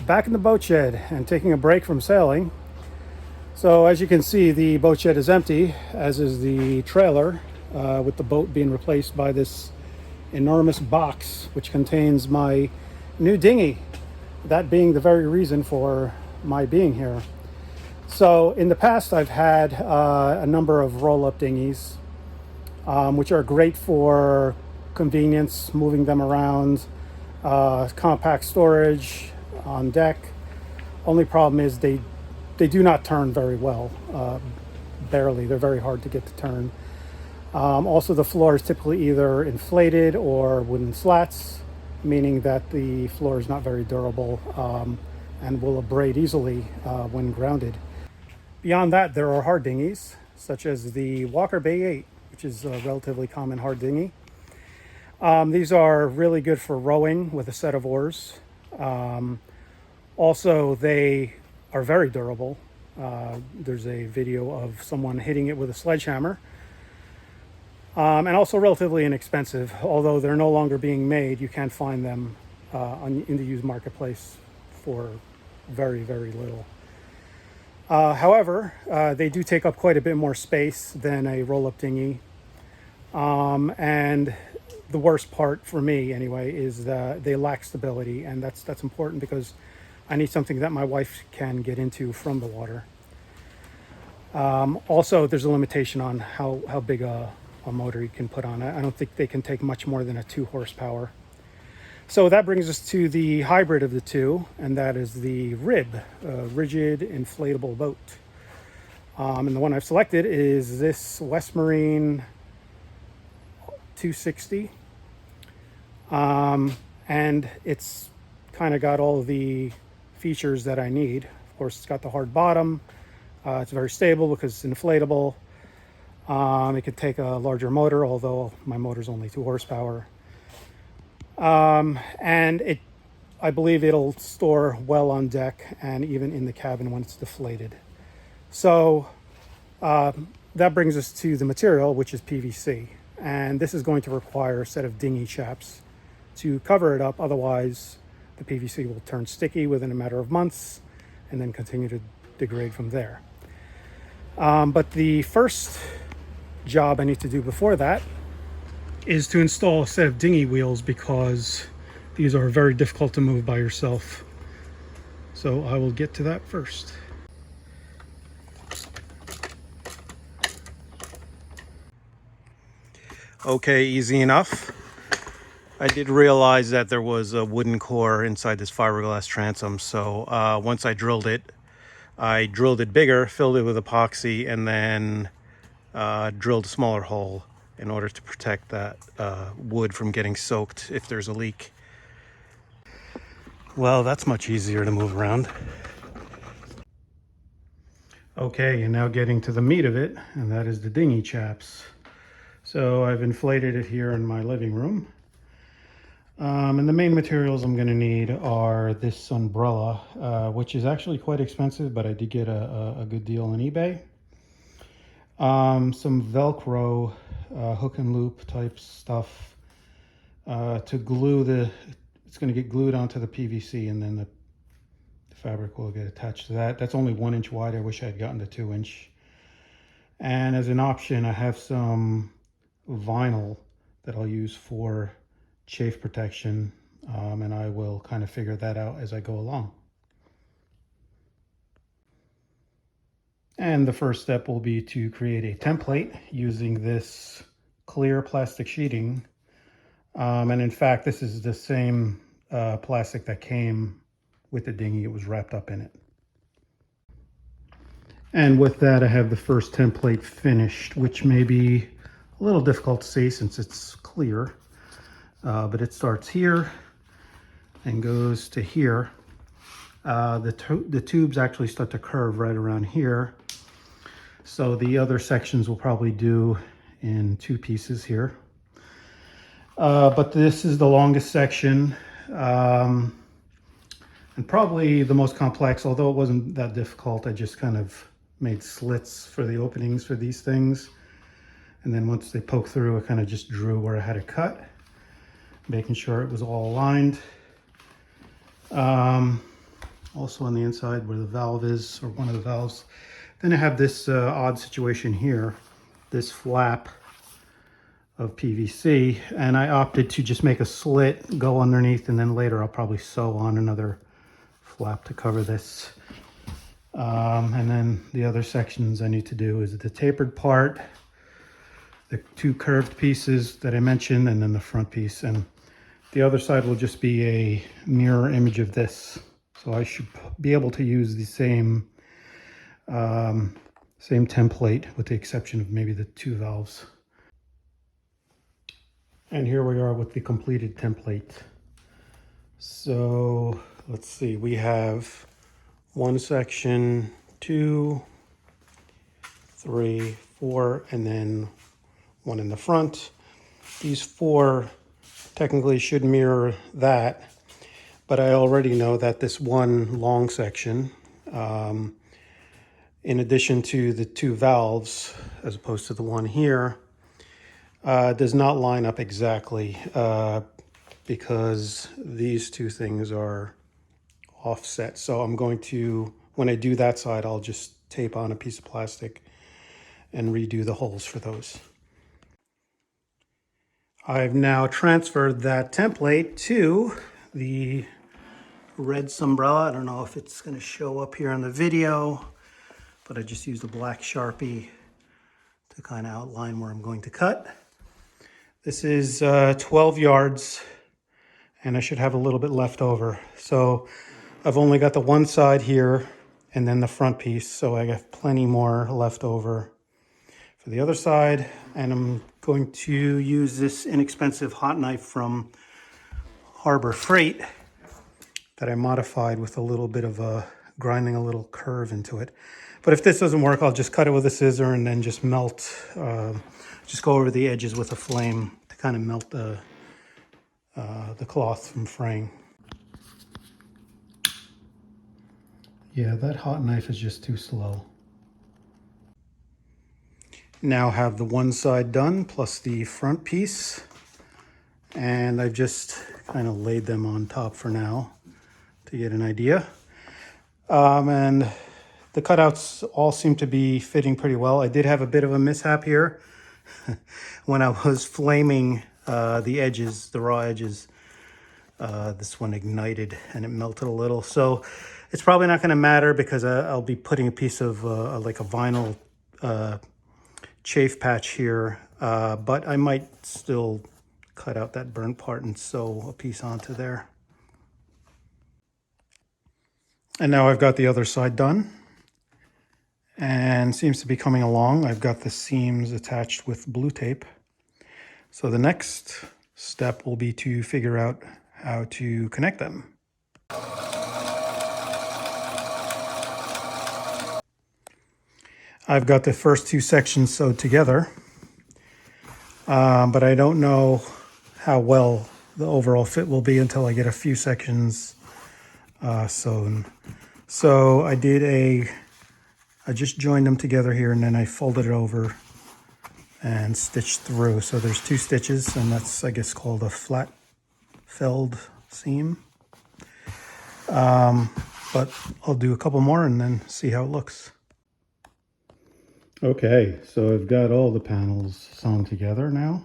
Back in the boat shed and taking a break from sailing. So as you can see, the boat shed is empty, as is the trailer, with the boat being replaced by this enormous box which contains my new dinghy, that being the very reason for my being here. So in the past I've had a number of roll-up dinghies, which are great for convenience, moving them around, compact storage on deck. Only problem is they do not turn very well, barely. They're very hard to get to turn. Also, the floor is typically either inflated or wooden slats, meaning that the floor is not very durable, and will abrade easily when grounded. Beyond that, there are hard dinghies, such as the Walker Bay 8, which is a relatively common hard dinghy. These are really good for rowing with a set of oars. Also, they are very durable. There's a video of someone hitting it with a sledgehammer. And also relatively inexpensive, although they're no longer being made. You can find them in the used marketplace for very, very little. However, they do take up quite a bit more space than a roll-up dinghy. And the worst part for me, anyway, is that they lack stability, and that's important because I need something that my wife can get into from the water. Also, there's a limitation on how big a motor you can put on it. I don't think they can take much more than a 2 horsepower. So that brings us to the hybrid of the two, and that is the RIB, rigid inflatable boat. And the one I've selected is this West Marine 260. And it's kind of got all the features that I need. Of course, it's got the hard bottom. It's very stable because it's inflatable. It could take a larger motor, although my motor's only 2 horsepower. And I believe it'll store well on deck and even in the cabin when it's deflated. So that brings us to the material, which is PVC. And this is going to require a set of Dinghy Chaps to cover it up. Otherwise, the PVC will turn sticky within a matter of months and then continue to degrade from there. But the first job I need to do before that is to install a set of dinghy wheels, because these are very difficult to move by yourself. So I will get to that first. Okay, easy enough. I did realize that there was a wooden core inside this fiberglass transom, so once I drilled it bigger, filled it with epoxy, and then drilled a smaller hole in order to protect that wood from getting soaked if there's a leak. Well, that's much easier to move around. Okay, and now getting to the meat of it, and that is the Dinghy Chaps. So I've inflated it here in my living room. And the main materials I'm going to need are this umbrella, which is actually quite expensive, but I did get a good deal on eBay. Some velcro, hook and loop type stuff to glue it's going to get glued onto the PVC, and then the fabric will get attached to that. That's only 1 inch wide. I wish I had gotten the 2 inch. And as an option, I have some vinyl that I'll use for chafe protection, and I will kind of figure that out as I go along. And the first step will be to create a template using this clear plastic sheeting. And in fact, this is the same plastic that came with the dinghy. It was wrapped up in it. And with that, I have the first template finished, which may be a little difficult to see since it's clear. But it starts here and goes to here. The tubes actually start to curve right around here. So the other sections will probably do in 2 pieces here. But this is the longest section, and probably the most complex, although it wasn't that difficult. I just kind of made slits for the openings for these things. And then once they poke through, I kind of just drew where I had to cut, making sure it was all aligned. also on the inside where the valve is, or one of the valves. Then I have this odd situation here, this flap of PVC, and I opted to just make a slit, go underneath, and then later I'll probably sew on another flap to cover this. And then the other sections I need to do is the tapered part, the two curved pieces that I mentioned, and then the front piece. And the other side will just be a mirror image of this. So I should be able to use the same template with the exception of maybe the two valves. And here we are with the completed template. So let's see, we have one section, 2, 3, 4, and then one in the front. These 4 technically should mirror that, but I already know that this one long section, in addition to the 2 valves, as opposed to the one here, does not line up exactly because these 2 things are offset. So I'm going to, when I do that side, I'll just tape on a piece of plastic and redo the holes for those. I've now transferred that template to the red umbrella. I don't know if it's going to show up here on the video, but I just used a black Sharpie to kind of outline where I'm going to cut. This is 12 yards, and I should have a little bit left over. So I've only got the one side here and then the front piece, so I got plenty more left over for the other side. And I'm going to use this inexpensive hot knife from Harbor Freight that I modified with a little bit of grinding a little curve into it. But if this doesn't work, I'll just cut it with a scissor and then just melt, just go over the edges with a flame to kind of melt the cloth from fraying. Yeah, that hot knife is just too slow. Now have the one side done plus the front piece, and I've just kind of laid them on top for now to get an idea. And the cutouts all seem to be fitting pretty well. I did have a bit of a mishap here when I was flaming the edges, the raw edges. This one ignited and it melted a little. So it's probably not going to matter because I'll be putting a piece of like a vinyl chafe patch here, but I might still cut out that burnt part and sew a piece onto there. And now I've got the other side done and seems to be coming along. I've got the seams attached with blue tape. So the next step will be to figure out how to connect them. I've got the first 2 sections sewed together, but I don't know how well the overall fit will be until I get a few sections sewn. So I just joined them together here and then I folded it over and stitched through. So there's 2 stitches, and that's, I guess, called a flat felled seam. But I'll do a couple more and then see how it looks. Okay, so I've got all the panels sewn together now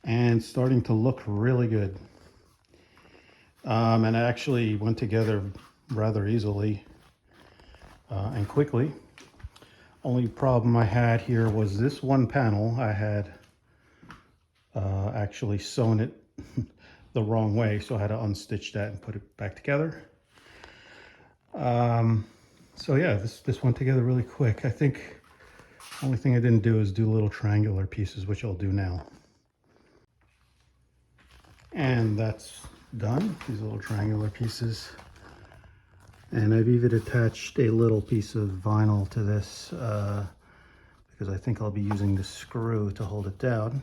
and starting to look really good. And it actually went together rather easily and quickly. Only problem I had here was this one panel. I had actually sewn it the wrong way, so I had to unstitch that and put it back together. So yeah, this went together really quick. I think the only thing I didn't do is do little triangular pieces, which I'll do now. And that's done, these little triangular pieces. And I've even attached a little piece of vinyl to this because I think I'll be using the screw to hold it down.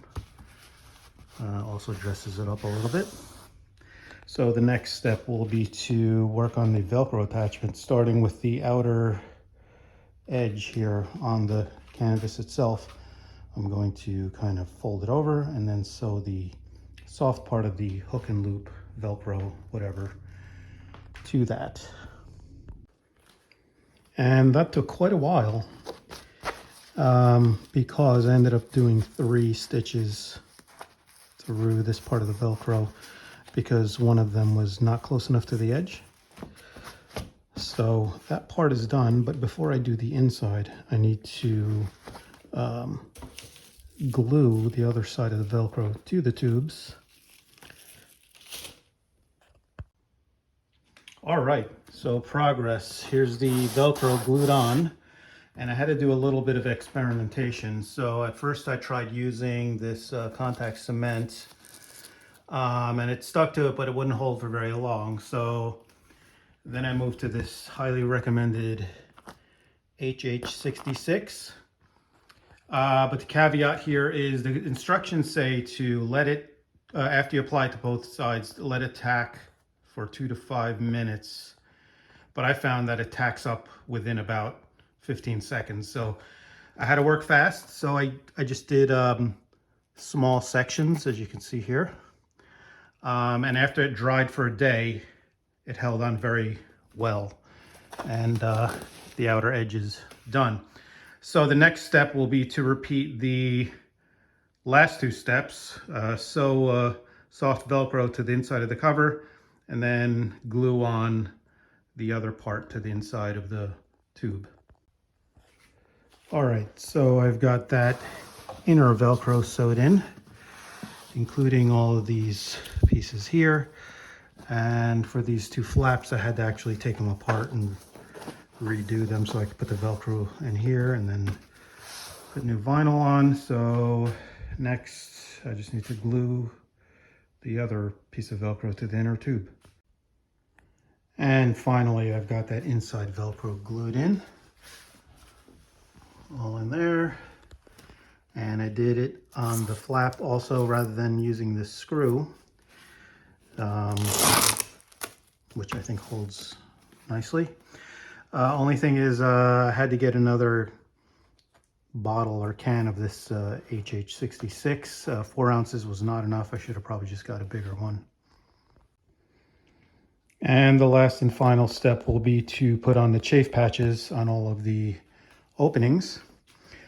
Also dresses it up a little bit. So the next step will be to work on the Velcro attachment, starting with the outer edge here on the canvas itself. I'm going to kind of fold it over and then sew the soft part of the hook and loop, Velcro, whatever, to that. And that took quite a while because I ended up doing 3 stitches through this part of the Velcro because one of them was not close enough to the edge. So that part is done, but before I do the inside, I need to glue the other side of the Velcro to the tubes. All right, so progress. Here's the Velcro glued on, and I had to do a little bit of experimentation. So at first I tried using this contact cement, and it stuck to it, but it wouldn't hold for very long. So then I moved to this highly recommended Ep.66. But the caveat here is the instructions say to let it, after you apply it to both sides, let it tack for 2 to 5 minutes. But I found that it tacks up within about 15 seconds. So I had to work fast. So I just did small sections, as you can see here. And after it dried for a day, it held on very well. And the outer edge is done. So the next step will be to repeat the last 2 steps. Sew soft Velcro to the inside of the cover, and then glue on the other part to the inside of the tube. All right, so I've got that inner Velcro sewed in, including all of these pieces here. And for these 2 flaps, I had to actually take them apart and redo them so I could put the Velcro in here and then put new vinyl on. So next I just need to glue the other piece of Velcro to the inner tube. And finally I've got that inside Velcro glued in, all in there. And I did it on the flap also rather than using this screw, which I think holds nicely. Only thing is I had to get another bottle or can of this Ep.66. 4 ounces was not enough. I should have probably just got a bigger one. And the last and final step will be to put on the chafe patches on all of the openings.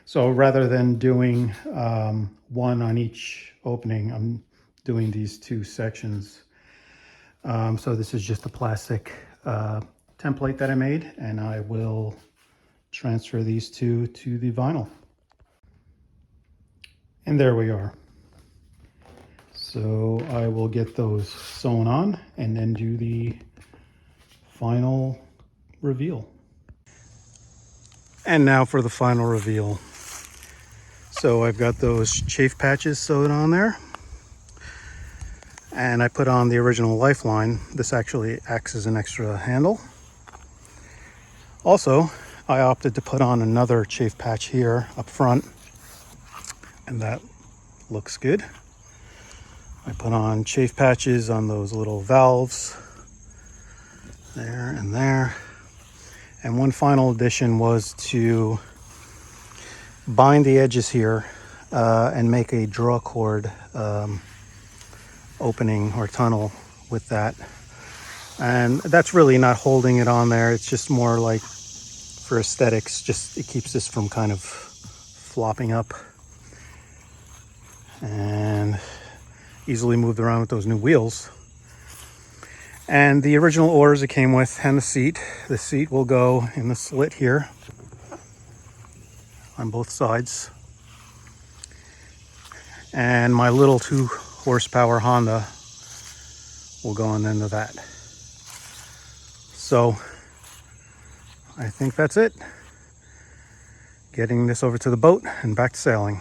So rather than doing one on each opening, I'm doing these 2 sections. So this is just a plastic template that I made, and I will transfer these 2 to the vinyl. And there we are. So I will get those sewn on and then do the final reveal. And now for the final reveal. So I've got those chafe patches sewed on there, and I put on the original lifeline. This actually acts as an extra handle. Also, I opted to put on another chafe patch here up front, and that looks good. I put on chafe patches on those little valves there and there. And one final addition was to bind the edges here and make a draw cord opening or tunnel with that. And that's really not holding it on there. It's just more like for aesthetics. Just it keeps this from kind of flopping up, and easily moved around with those new wheels. And the original orders it came with, and the seat will go in the slit here on both sides. And my little 2 horsepower Honda will go on the end of that. So I think that's it. Getting this over to the boat and back to sailing.